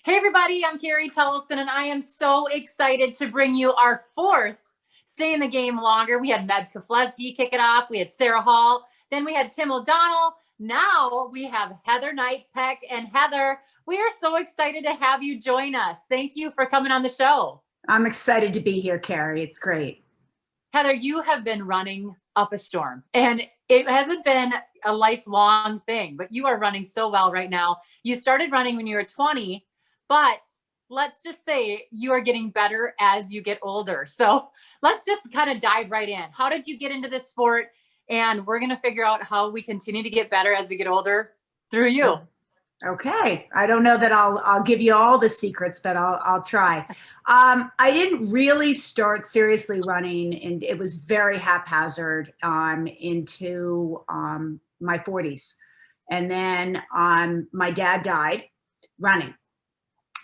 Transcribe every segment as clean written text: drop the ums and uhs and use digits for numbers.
Hey everybody, I'm Carrie Tollefson, and I am so excited to bring you our fourth Stay in the Game Longer. We had Med Keflezighi kick it off. We had Sarah Hall. Then we had Tim O'Donnell. Now we have Heather Pech. And Heather, we are so excited to have you join us. Thank you for coming on the show. I'm excited to be here, Carrie. It's great. Heather, you have been running up a storm, and it hasn't been a lifelong thing, but you are running so well right now. You started running when you were 20. But let's just say you are getting better as you get older. So let's just kind of dive right in. How did you get into this sport? And we're going to figure out how we continue to get better as we get older through you. Okay. I don't know that I'll give you all the secrets, but I'll try. I didn't really start seriously running, and it was very haphazard into my 40s. And then my dad died running.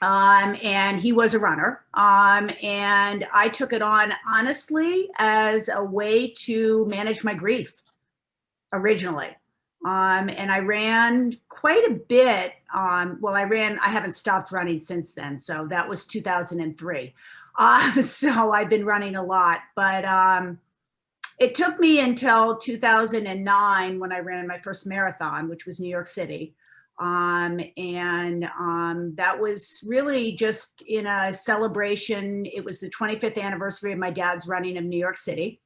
And he was a runner. And I took it on honestly as a way to manage my grief originally. And I ran quite a bit. I haven't stopped running since then. So that was 2003. So I've been running a lot, but it took me until 2009 when I ran my first marathon, which was New York City. That was really just in a celebration. It was the 25th anniversary of my dad's running of New York City.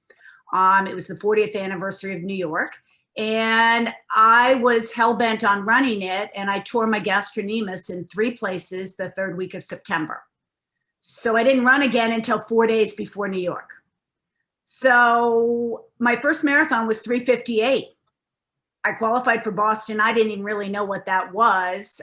It was the 40th anniversary of New York. And I was hell-bent on running it, and I tore my gastrocnemius in 3 places the 3rd week of September. So I didn't run again until 4 days before New York. So my first marathon was 3:58. I qualified for Boston. I didn't even really know what that was.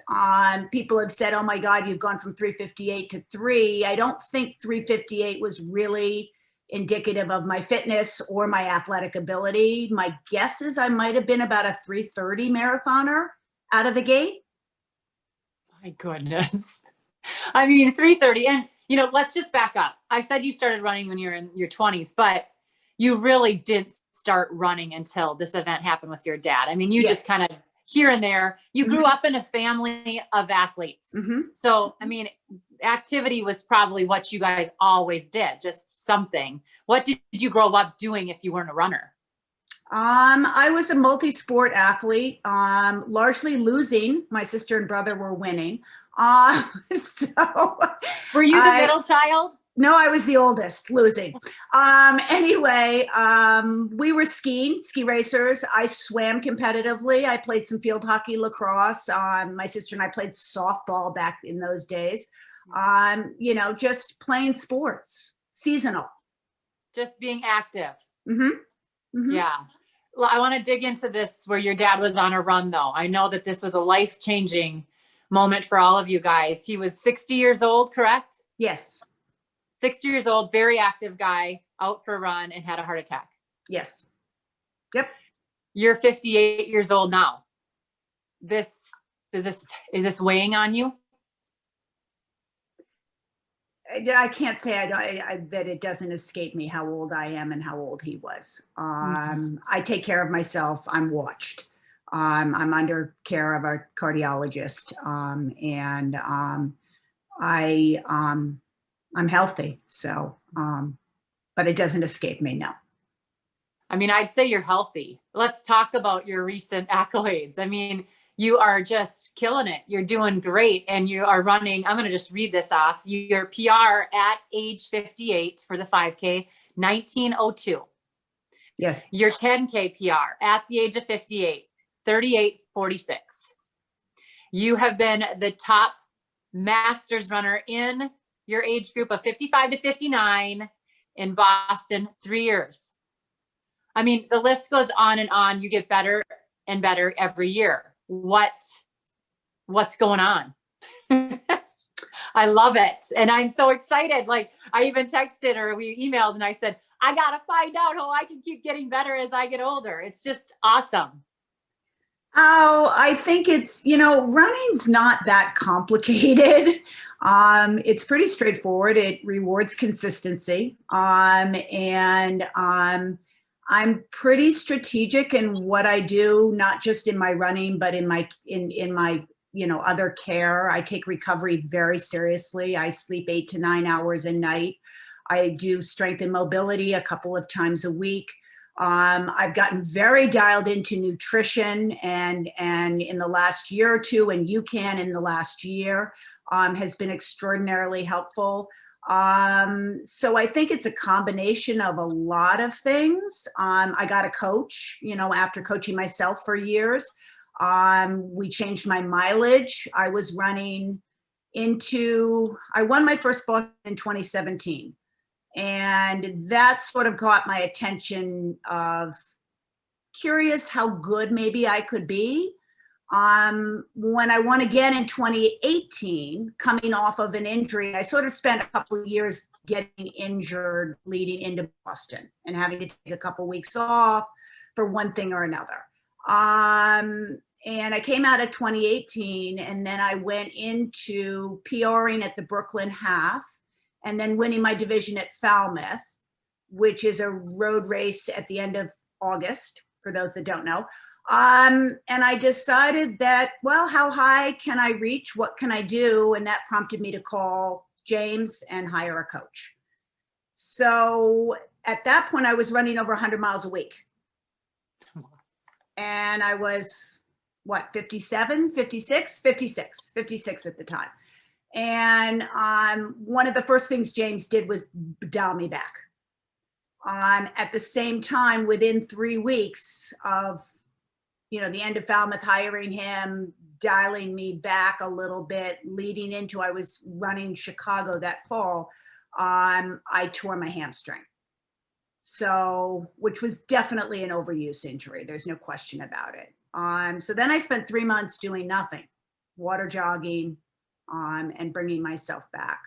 People have said, oh my God, you've gone from 3:58 to 3. I don't think 3:58 was really indicative of my fitness or my athletic ability. My guess is I might've been about a 3:30 marathoner out of the gate. My goodness. I mean, 3:30. And, let's just back up. I said you started running when you were in your 20s, but you really didn't start running until this event happened with your dad. I mean, you just kind of here and there. You grew up in a family of athletes. So, I mean, activity was probably what you guys always did, just something. What did you grow up doing if you weren't a runner? I was a multi-sport athlete, largely losing. My sister and brother were winning. So were you the middle child? No, I was the oldest, losing. Anyway, we were ski racers. I swam competitively. I played some field hockey, lacrosse. My sister and I played softball back in those days. Just playing sports, seasonal. Just being active. Yeah. Well, I want to dig into this where your dad was on a run, though. I know that this was a life-changing moment for all of you guys. He was 60 years old, correct? Yes. 60 years old, very active guy, out for a run and had a heart attack. Yes. Yep. You're 58 years old now. Is this weighing on you? I can't say that it doesn't escape me how old I am and how old he was. I take care of myself. I'm watched. I'm under care of a cardiologist. I'm healthy, so, but it doesn't escape me, no. I mean, I'd say you're healthy. Let's talk about your recent accolades. I mean, you are just killing it. You're doing great, and you are running. I'm going to just read this off. Your PR at age 58 for the 5K, 19:02. Yes. Your 10K PR at the age of 58, 38:46. You have been the top masters runner in your age group of 55 to 59 in Boston, 3 years. I mean, the list goes on and on. You get better and better every year. What's going on? I love it. And I'm so excited. Like, I even texted her, we emailed, and I said, I got to find out how I can keep getting better as I get older. It's just awesome. Oh, I think it's, running's not that complicated. It's pretty straightforward. It rewards consistency. I'm pretty strategic in what I do, not just in my running, but in my other care. I take recovery very seriously. I sleep 8 to 9 hours a night. I do strength and mobility a couple of times a week. I've gotten very dialed into nutrition, and in the last year or two, and UCAN in the last year has been extraordinarily helpful. So I think it's a combination of a lot of things. I got a coach, after coaching myself for years. We changed my mileage. I won my first Boston in 2017. And that sort of got my attention of curious how good maybe I could be. When I won again in 2018, coming off of an injury, I sort of spent a couple of years getting injured leading into Boston and having to take a couple of weeks off for one thing or another. And I came out of 2018, and then I went into PRing at the Brooklyn Half, and then winning my division at Falmouth, which is a road race at the end of August, for those that don't know. And I decided that, well, how high can I reach? What can I do? And that prompted me to call James and hire a coach. So at that point, I was running over 100 miles a week. And I was, 56 at the time. And one of the first things James did was dial me back. At the same time, within 3 weeks of, the end of Falmouth, hiring him, dialing me back a little bit, leading into, I was running Chicago that fall, I tore my hamstring. So, which was definitely an overuse injury. There's no question about it. So then I spent 3 months doing nothing, water jogging, and bringing myself back.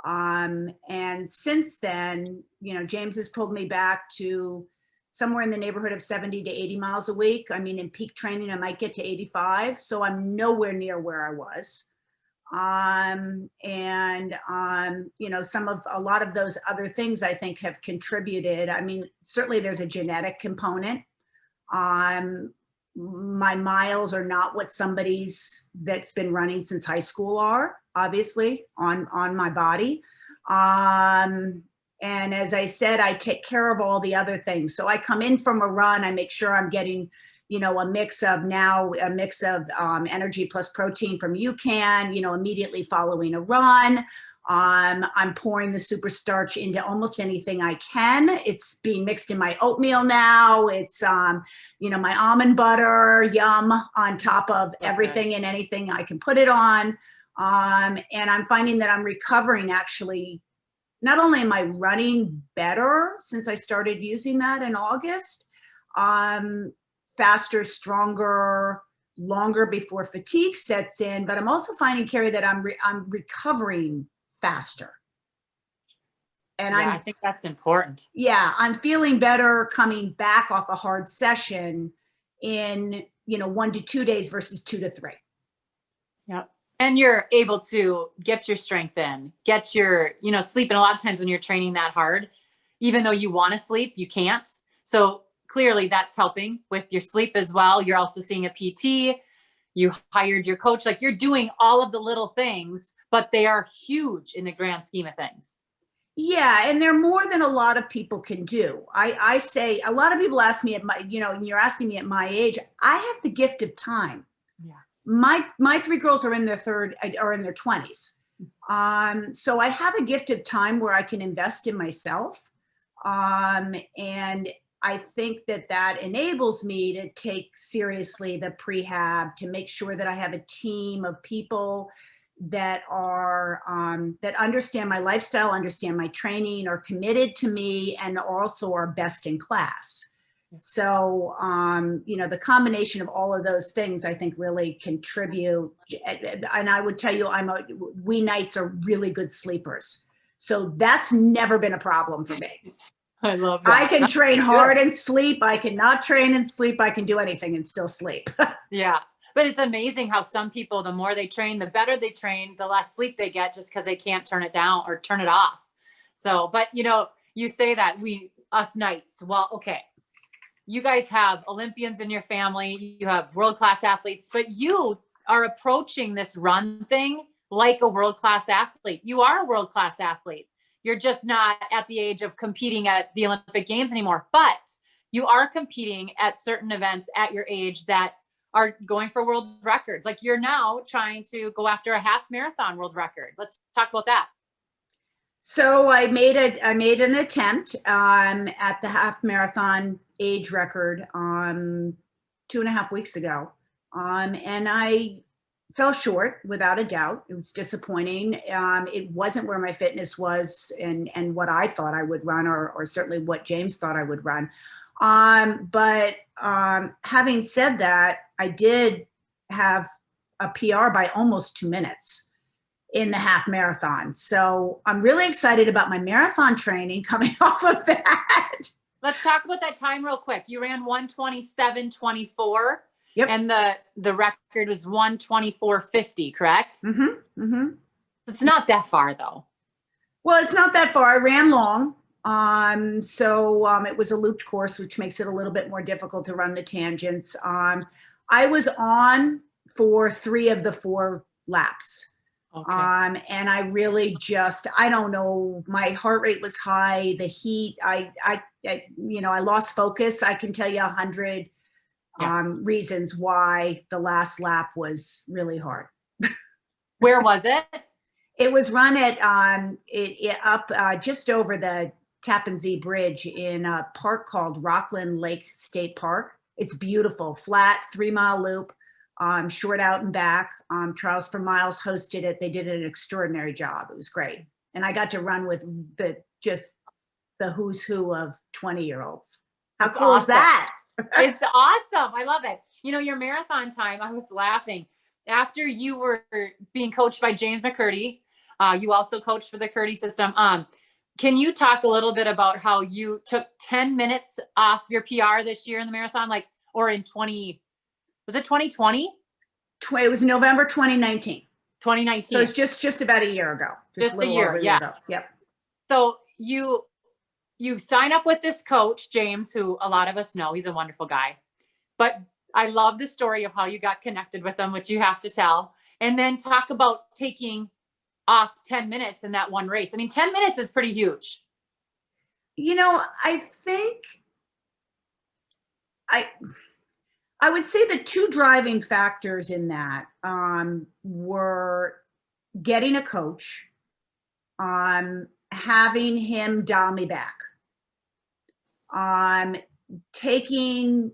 And since then, James has pulled me back to somewhere in the neighborhood of 70 to 80 miles a week. I mean, in peak training, I might get to 85. So I'm nowhere near where I was. A lot of those other things I think have contributed. I mean, certainly there's a genetic component. My miles are not what somebody's that's been running since high school are, obviously, on my body. And as I said, I take care of all the other things. So I come in from a run, I make sure I'm getting, a mix of energy plus protein from UCAN, immediately following a run. I'm pouring the super starch into almost anything I can. It's being mixed in my oatmeal now. It's, my almond butter, yum, on top of everything and anything I can put it on. And I'm finding that I'm recovering actually. Not only am I running better since I started using that in August, faster, stronger, longer before fatigue sets in, but I'm also finding, Carrie, that I'm recovering faster. And I think that's important. Yeah, I'm feeling better coming back off a hard session in, 1 to 2 days versus 2 to 3. Yep. And you're able to get your strength in, get your, sleep. And a lot of times when you're training that hard, even though you want to sleep, you can't. So clearly that's helping with your sleep as well. You're also seeing a PT, you hired your coach, like you're doing all of the little things, but they are huge in the grand scheme of things. Yeah. And they're more than a lot of people can do. I say, a lot of people ask me at my, and you're asking me at my age, I have the gift of time. Yeah. My 3 girls are in their 20s. So I have a gift of time where I can invest in myself. And I think that enables me to take seriously the prehab, to make sure that I have a team of people that are, that understand my lifestyle, understand my training, are committed to me, and also are best in class. So, the combination of all of those things, I think, really contribute. And I would tell you, we nights are really good sleepers. So that's never been a problem for me. I love that. I can train hard and sleep. I cannot train and sleep. I can do anything and still sleep. Yeah. But it's amazing how some people, the more they train, the better they train, the less sleep they get, just because they can't turn it down or turn it off. So, but you say that us nights, well, okay. You guys have Olympians in your family, you have world-class athletes, but you are approaching this run thing like a world-class athlete. You are a world-class athlete. You're just not at the age of competing at the Olympic Games anymore, but you are competing at certain events at your age that are going for world records. Like you're now trying to go after a half marathon world record. Let's talk about that. So I made an attempt at the half marathon age record 2.5 weeks ago, and I fell short without a doubt. It was disappointing. It wasn't where my fitness was and what I thought I would run, or certainly what James thought I would run. But having said that, I did have a PR by almost 2 minutes in the half marathon. So I'm really excited about my marathon training coming off of that. Let's talk about that time real quick. You ran 1:27:24. Yep. And the record was 1:24:50, correct? Mm-hmm. Mm-hmm. It's not that far though. Well, it's not that far. I ran long. So it was a looped course, which makes it a little bit more difficult to run the tangents. I was on for 3 of the 4 laps. Okay. And I really I don't know, my heart rate was high, the heat, I lost focus. I can tell you 100 reasons why the last lap was really hard. Where was it? It was run at up just over the Tappan Zee Bridge in a park called Rockland Lake State Park. It's beautiful, flat, 3-mile loop, short out and back. Trials for Miles hosted it. They did an extraordinary job. It was great. And I got to run with the who's who of 20-year-olds. How That's cool is awesome. that? It's awesome. I love it. You know, your marathon time, I was laughing. After you were being coached by James McKirdy, you also coached for the Curdy system. Can you talk a little bit about how you took 10 minutes off your PR this year in the marathon, or in 2020? It was November 2019. 2019. So it's just about a year ago. Just a year, yes. Yep. So you sign up with this coach, James, who a lot of us know. He's a wonderful guy. But I love the story of how you got connected with him, which you have to tell. And then talk about taking off 10 minutes in that one race. I mean, 10 minutes is pretty huge. You know, I think I would say the 2 driving factors in that were getting a coach, having him dial me back, taking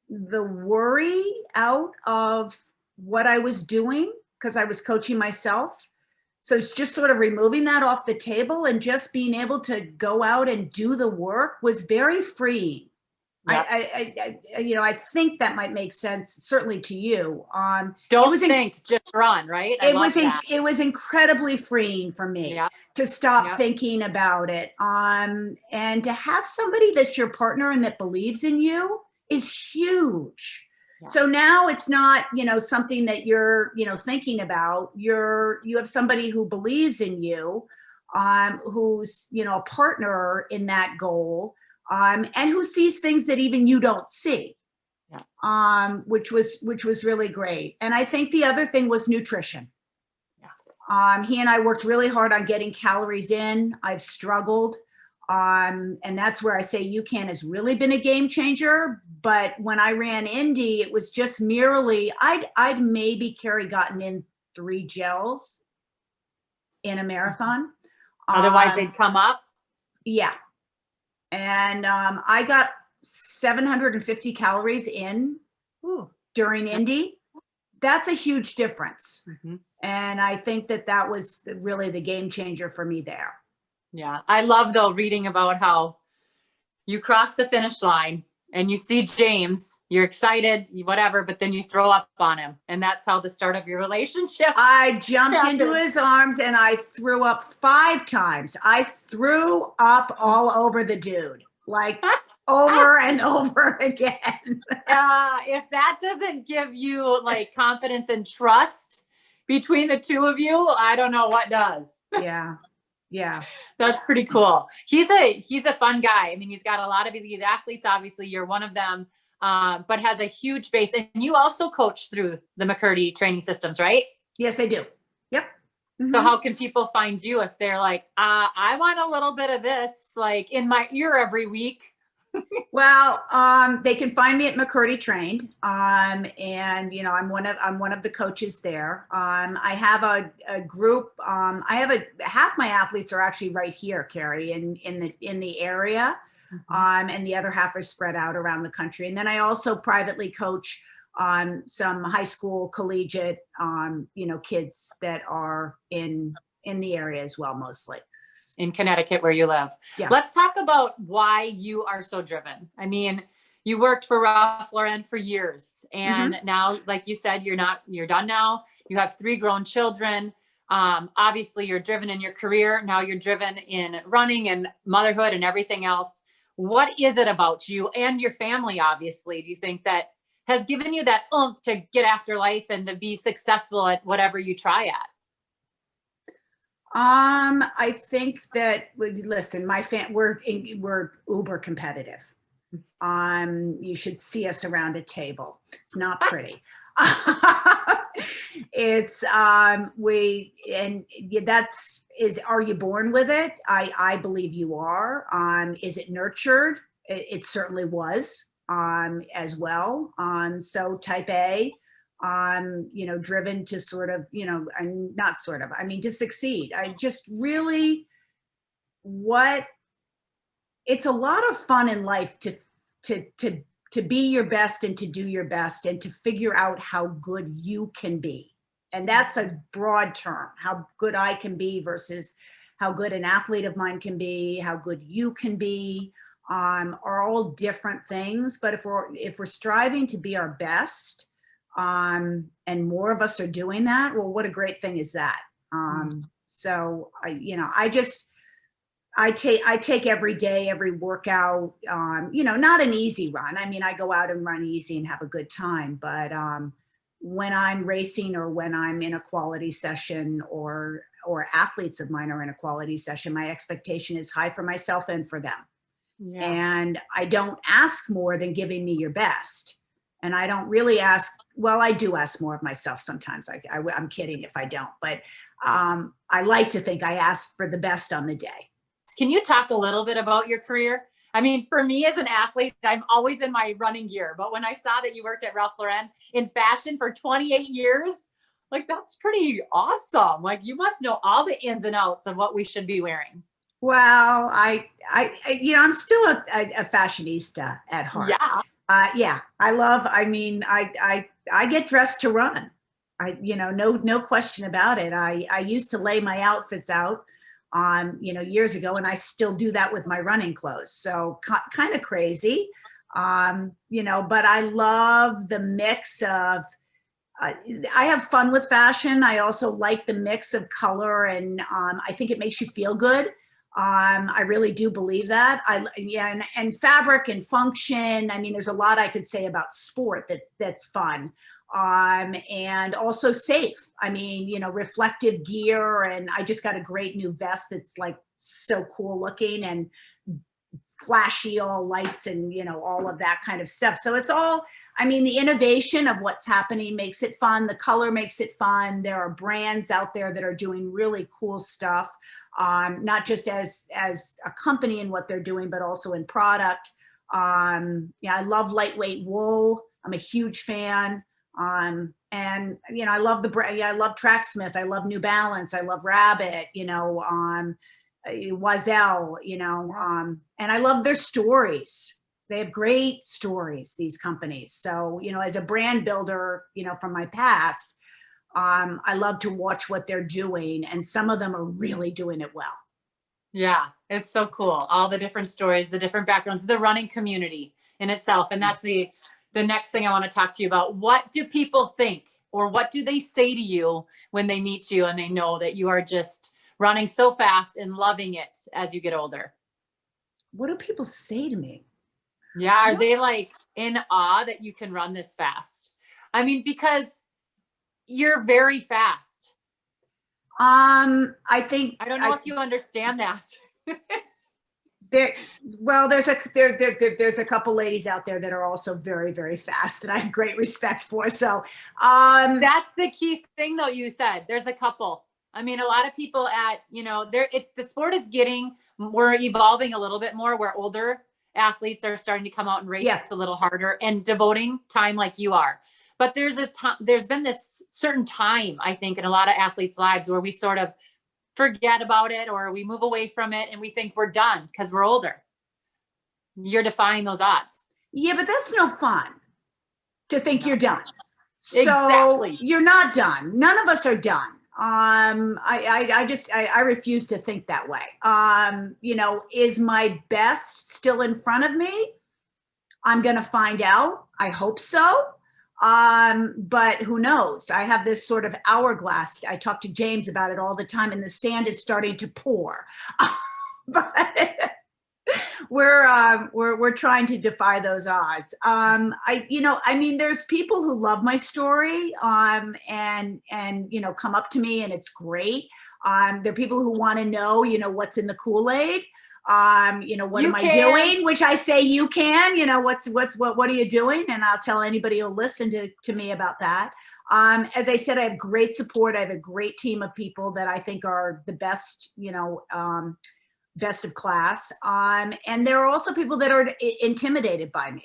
the worry out of what I was doing because I was coaching myself. So it's just sort of removing that off the table and just being able to go out and do the work was very freeing. Yep. I think that might make sense, certainly to you. Just run, right? It was incredibly freeing for me to stop thinking about it. And to have somebody that's your partner and that believes in you is huge. Yeah. So now it's not, something that you're, thinking about. You have somebody who believes in you, who's, a partner in that goal. And who sees things that even you don't see, which was really great. And I think the other thing was nutrition. Yeah. He and I worked really hard on getting calories in. I've struggled. And that's where I say UCAN has really been a game changer. But when I ran Indy, it was just merely, I'd maybe, Carrie, gotten in 3 gels in a marathon. Otherwise they'd come up. Yeah. And I got 750 calories in during Indy. That's a huge difference. Mm-hmm. And I think that was really the game changer for me there. Yeah. I love, though, reading about how you cross the finish line and you see James, you're excited, whatever, but then you throw up on him. And that's how the start of your relationship. I jumped into his arms and I threw up 5 times. I threw up all over the dude, like over and over again. If that doesn't give you confidence and trust between the two of you, I don't know what does. Yeah. Yeah. That's pretty cool. He's a fun guy. I mean, he's got a lot of elite athletes. Obviously, you're one of them. but has a huge base. And you also coach through the McKirdy training systems, right? Yes, I do. Yep. So how can people find you if they're like, I want a little bit of this, like in my ear every week? Well, they can find me at McKirdy Trained, and I'm one of the coaches there. I have a group. I have half my athletes are actually right here, Carrie, in the area, and the other half are spread out around the country. And then I also privately coach some high school, collegiate, kids that are in the area as well, mostly. In Connecticut where you live. Yeah. Let's talk about why you are so driven. I mean, you worked for Ralph Lauren for years, and now, like you said, you're done now. You have 3 grown children. Obviously you're driven in your career. Now you're driven in running and motherhood and everything else. What is it about you and your family, obviously, do you think that has given you that oomph to get after life and to be successful at whatever you try at? I think that, listen, we're uber competitive. You should see us around a table. It's not pretty. It's, are you born with it? I believe you are. Is it nurtured? It certainly was, as well. So type A, driven to sort of, and not sort of, to succeed. I just really, it's a lot of fun in life to be your best and to do your best and to figure out how good you can be. And that's a broad term, how good I can be versus how good an athlete of mine can be, how good you can be, are all different things. But if we're striving to be our best, and more of us are doing that, well, what a great thing is that. So I take every day, every workout, not an easy run. I go out and run easy and have a good time, but when I'm racing or when I'm in a quality session or athletes of mine are in a quality session, my expectation is high for myself and for them. Yeah. And I don't ask more than giving me your best. And I don't really ask, well, I do ask more of myself sometimes. I'm kidding if I don't, but I like to think I ask for the best on the day. Can you talk a little bit about your career? For me as an athlete, I'm always in my running gear, but when I saw that you worked at Ralph Lauren in fashion for 28 years, that's pretty awesome. You must know all the ins and outs of what we should be wearing. Well, I'm still a fashionista at heart. Yeah. I get dressed to run. No question about it. I used to lay my outfits out years ago, and I still do that with my running clothes. So kind of crazy, but I love the mix of, I have fun with fashion. I also like the mix of color, and I think it makes you feel good. I really do believe that. And fabric and function. There's a lot I could say about sport that's fun. And also safe. Reflective gear, and I just got a great new vest that's so cool looking and flashy, all lights and, all of that kind of stuff. So it's all, the innovation of what's happening makes it fun. The color makes it fun. There are brands out there that are doing really cool stuff, not just as a company and what they're doing, but also in product. I love lightweight wool. I'm a huge fan. And I love the brand. I love Tracksmith. I love New Balance. I love Rabbit, Oiselle, and I love their stories. They have great stories, these companies. So, as a brand builder, from my past, I love to watch what they're doing, and some of them are really doing it well. Yeah, it's so cool. All the different stories, the different backgrounds, the running community in itself. And that's the next thing I want to talk to you about. What do people think, or what do they say to you when they meet you and they know that you are just running so fast and loving it as you get older? What do people say to me? Yeah. Are they in awe that you can run this fast? Because you're very fast. I think, I don't know if you understand that. there's a couple ladies out there that are also very, very fast that I have great respect for. So that's the key thing though. You said there's a couple. I mean, a lot of people the sport is we're evolving a little bit more where older athletes are starting to come out and race a little harder and devoting time like you are. But there's been this certain time, I think, in a lot of athletes' lives where we sort of forget about it or we move away from it and we think we're done because we're older. You're defying those odds. Yeah, but that's no fun to think you're done. So exactly. You're not done. None of us are done. I refuse to think that way. Is my best still in front of me? I'm going to find out. I hope so. But who knows? I have this sort of hourglass. I talk to James about it all the time, and the sand is starting to pour. But we're trying to defy those odds. There's people who love my story, and come up to me, and it's great. There are people who want to know, what's in the Kool-Aid. What am I doing? Which I say, you can, what are you doing? And I'll tell anybody who'll listen to me about that. As I said, I have great support. I have a great team of people that I think are the best, best of class. And there are also people that are intimidated by me.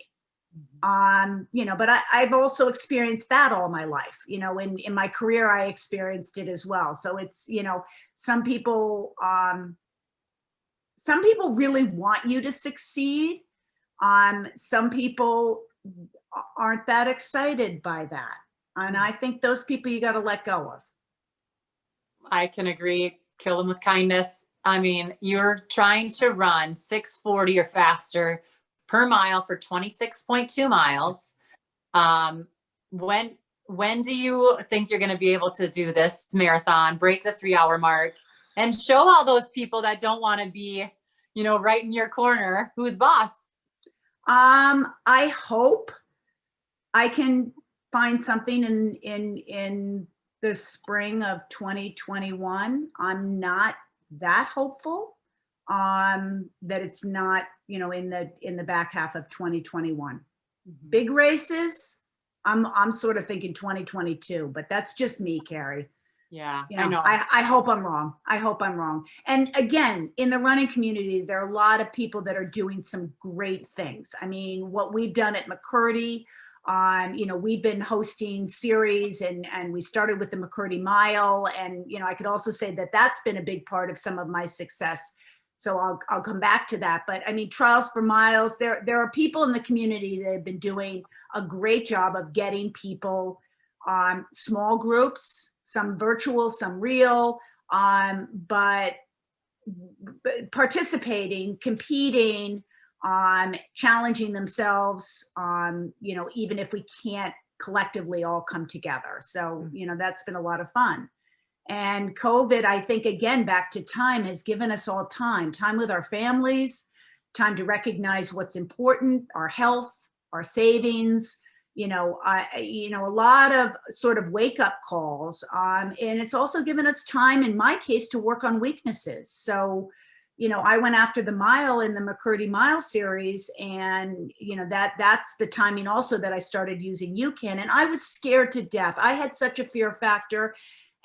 But I've also experienced that all my life, in my career, I experienced it as well. So it's, some people really want you to succeed. Some people aren't that excited by that. And I think those people you got to let go of. I can agree. Kill them with kindness. I mean, you're trying to run 6:40 or faster per mile for 26.2 miles. When do you think you're going to be able to do this marathon, break the 3-hour mark, and show all those people that don't want to be, right in your corner, who's boss? I hope I can find something in the spring of 2021. I'm not that hopeful that it's not, in the back half of 2021. Mm-hmm. Big races, I'm sort of thinking 2022, but that's just me, Carrie. Yeah, I know. I hope I'm wrong. I hope I'm wrong. And again, in the running community, there are a lot of people that are doing some great things. I mean, what we've done at McKirdy, we've been hosting series and we started with the McKirdy Mile. And, I could also say that that's been a big part of some of my success. So I'll come back to that. But I mean, Trials for Miles, there are people in the community that have been doing a great job of getting people small groups, some virtual, some real, but participating, competing, challenging themselves, even if we can't collectively all come together. So, that's been a lot of fun. And COVID, I think, again, back to time, has given us all time with our families, time to recognize what's important, our health, our savings, a lot of sort of wake up calls. And it's also given us time, in my case, to work on weaknesses. So, I went after the mile in the McKirdy Mile series, and, that's the timing also that I started using UCAN, and I was scared to death. I had such a fear factor.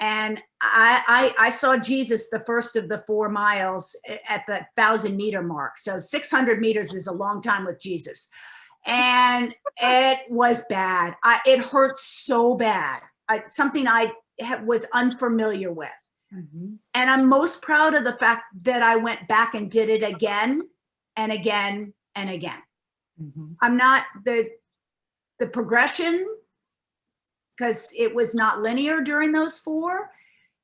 And I saw Jesus the first of the 4 miles at the 1,000-meter mark. So 600 meters is a long time with Jesus. And it was bad. It hurt so bad. Something I was unfamiliar with. Mm-hmm. And I'm most proud of the fact that I went back and did it again and again and again. Mm-hmm. I'm not the progression, because it was not linear during those 4,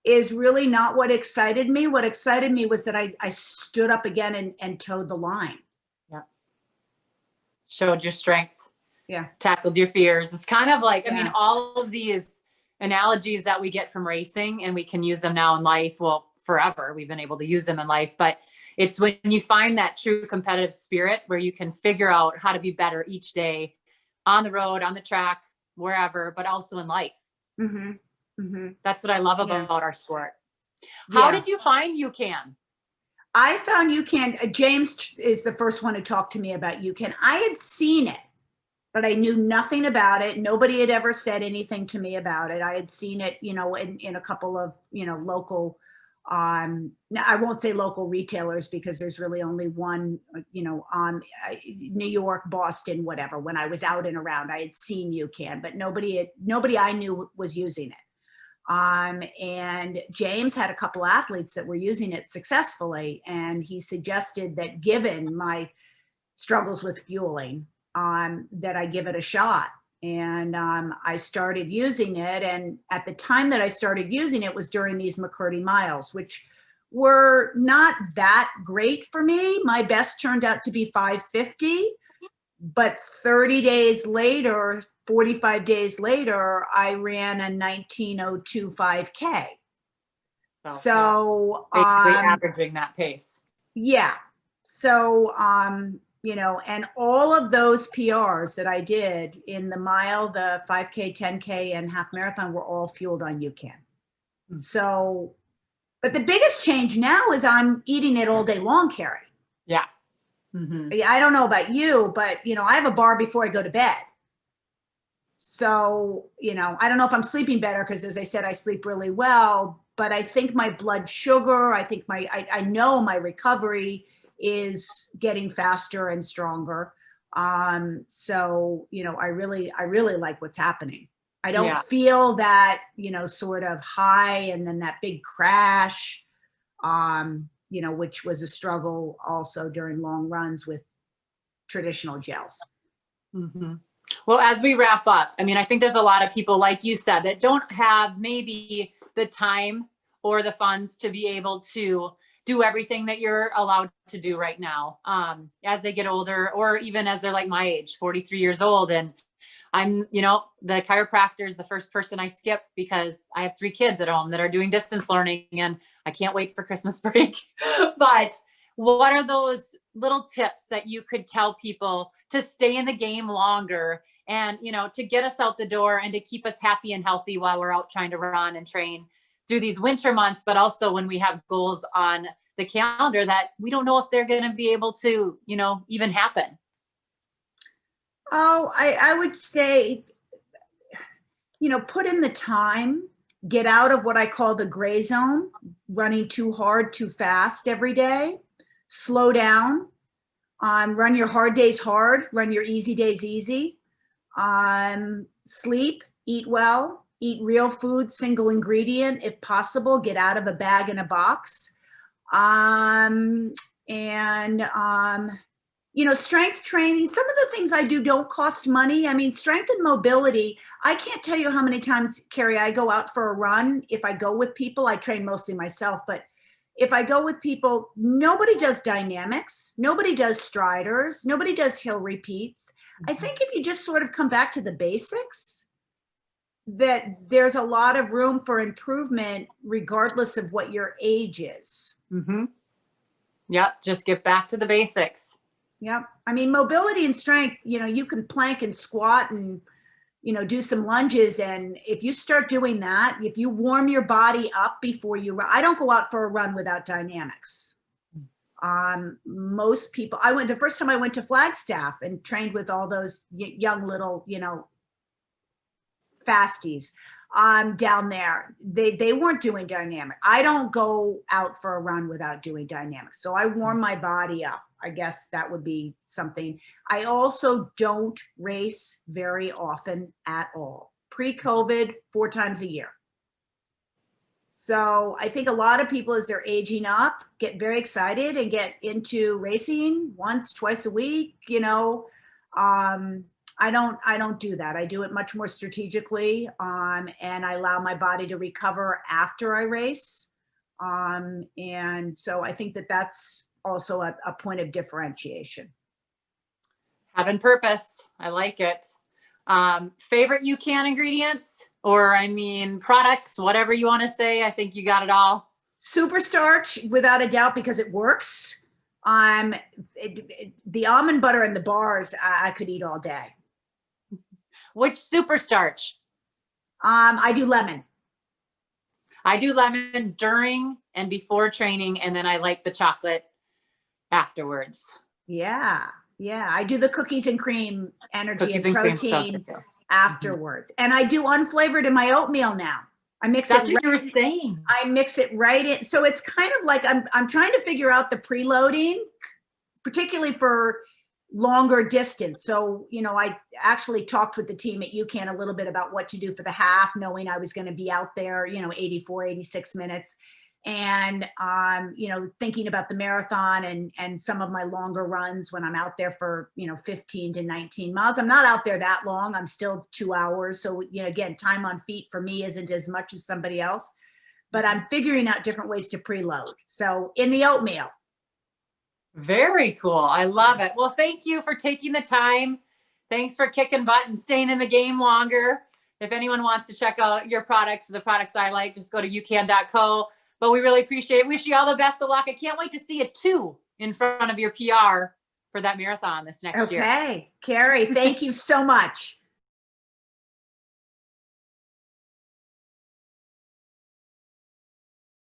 is really not what excited me. What excited me was that I stood up again and towed the line. Yeah. Showed your strength. Yeah. Tackled your fears. It's kind of like, I mean, all of these analogies that we get from racing, and we can use them now in life. Well, forever, we've been able to use them in life, but it's when you find that true competitive spirit where you can figure out how to be better each day on the road, on the track, wherever, but also in life. Mm-hmm. Mm-hmm. That's what I love about our sport. How did you find UCAN? I found UCAN, James is the first one to talk to me about UCAN. I had seen it, but I knew nothing about it. Nobody had ever said anything to me about it. I had seen it, in a couple of, local, I won't say local retailers because there's really only one, New York, Boston, whatever. When I was out and around, I had seen UCAN, but nobody I knew was using it. And James had a couple athletes that were using it successfully. And he suggested that given my struggles with fueling, that I give it a shot. And I started using it. And at the time that I started using it was during these McKirdy miles, which were not that great for me. My best turned out to be 550. But 30 days later, 45 days later, I ran a 19:02 5K. So basically averaging that pace. Yeah. So, and all of those PRs that I did in the mile, the 5K, 10K, and half marathon were all fueled on UCAN. So, but the biggest change now is I'm eating it all day long, Carrie. Yeah. I don't know about you, but I have a bar before I go to bed. So, I don't know if I'm sleeping better because, as I said, I sleep really well, but I think my blood sugar, I know my recovery is getting faster and stronger. So, I really like what's happening. I don't feel that, sort of high and then that big crash. Which was a struggle also during long runs with traditional gels. Well, as we wrap up, I think there's a lot of people, like you said, that don't have maybe the time or the funds to be able to do everything that you're allowed to do right now, as they get older, or even as they're like my age, 43 years old. And I'm, the chiropractor is the first person I skip because I have 3 kids at home that are doing distance learning and I can't wait for Christmas break. But what are those little tips that you could tell people to stay in the game longer and, to get us out the door and to keep us happy and healthy while we're out trying to run and train through these winter months, but also when we have goals on the calendar that we don't know if they're going to be able to, even happen? Oh, I would say, put in the time, get out of what I call the gray zone, running too hard, too fast every day, slow down, run your hard days hard, run your easy days easy, sleep, eat well, eat real food, single ingredient, if possible, get out of a bag and a box. Strength training, some of the things I do don't cost money. Strength and mobility, I can't tell you how many times, Carrie, I go out for a run. If I go with people, I train mostly myself, but if I go with people, nobody does dynamics, nobody does striders, nobody does hill repeats. I think if you just sort of come back to the basics, that there's a lot of room for improvement regardless of what your age is. Yep. Just get back to the basics. Yep. Mobility and strength, you can plank and squat and, do some lunges. And if you start doing that, if you warm your body up before you run, I don't go out for a run without dynamics. Most people, the first time I went to Flagstaff and trained with all those young little, fasties down there, they weren't doing dynamic. I don't go out for a run without doing dynamics. So I warm my body up. I guess that would be something. I also don't race very often at all. Pre-COVID, 4 times a year. So I think a lot of people, as they're aging up, get very excited and get into racing once, twice a week. I don't do that. I do it much more strategically, and I allow my body to recover after I race. And so I think that that's also a point of differentiation. Having purpose. I like it. Favorite UCAN ingredients, or products, whatever you want to say. I think you got it all. Super starch, without a doubt, because it works. The almond butter and the bars, I could eat all day. Which super starch? I do lemon. I do lemon during and before training. And then I like the chocolate afterwards. Yeah. Yeah. I do the cookies and cream energy Cookies and and cream stuff. protein afterwards. And I do unflavored in my oatmeal now. I mix That's it what you were right, saying. I mix it right in. So it's kind of like I'm trying to figure out the preloading, particularly for longer distance. So, you know, I actually talked with the team at UCAN a little bit about what to do for the half, knowing I was going to be out there, you know, 84, 86 minutes. And, you know, thinking about the marathon and some of my longer runs when I'm out there for, you know, 15 to 19 miles. I'm not out there that long. I'm still 2 hours. So, you know, again, time on feet for me isn't as much as somebody else, but I'm figuring out different ways to preload. So in the oatmeal. Very cool. I love it. Well, thank you for taking the time. Thanks for kicking butt and staying in the game longer. If anyone wants to check out your products or the products I like, just go to ucan.co. But we really appreciate it. Wish you all the best of luck. I can't wait to see a 2 in front of your PR for that marathon this next year. Okay, Carrie, thank you so much.